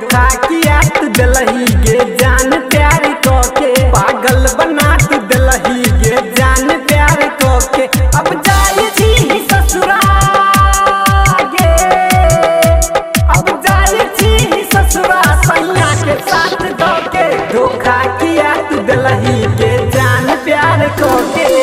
धोखा किया तू दिलही गे जान प्यार के पागल बना तू दिलही गे जान प्यार के अब जाए छी ससुरा गे अब जाए छी ससुरा सैया के साथ धोके धोखा किया तू दिलही गे जान प्यार के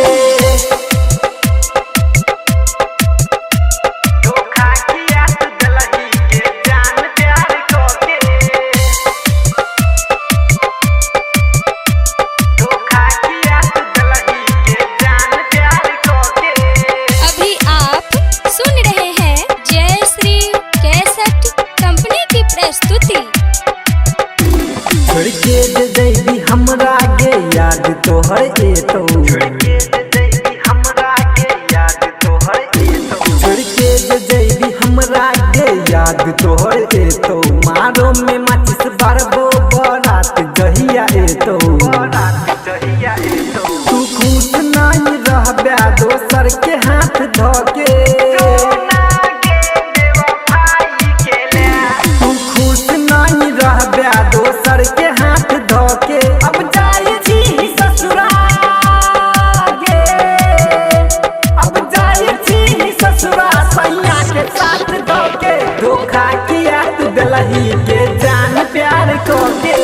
छोड़ के जैबी हमरा गे याद तोहर एतो छोड़ के जैबी हमरा गे याद तोहर एतो छोड़ के जैबी हमरा गे याद तोहर एतो मारो में माचिस बारबो बरात जहिया एतो तू खुश नहीं रहबे दोसर के हाथ धोके तू खुश नहीं रहबे दोसर के हाथ धोके अब जाए छी ससुरा गे अब जाए छी ससुरा सैया के साथ धोके धोखा किया तू दिलही के जान प्यार के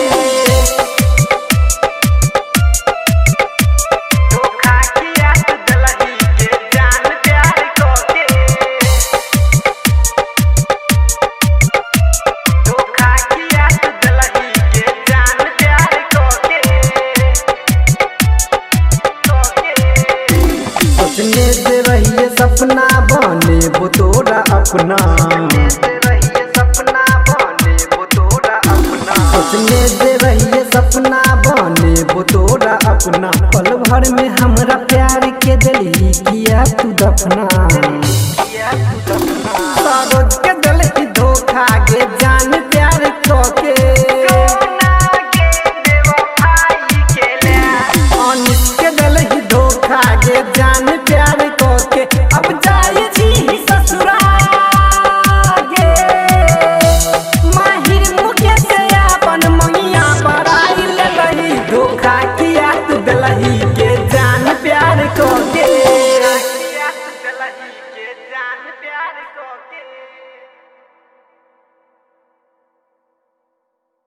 धोखा किया तू दिलही के जान प्यार के धोखा किया तू दिलही के जान प्यार सोचने से रहिए सपना बने वो तोरा अपना सोचने से रहिए सपना बने वो तोरा अपना पल भर में हमरा प्यार के दिली किया तू दफना सरोज के दिल धोखा गे जान प्यार के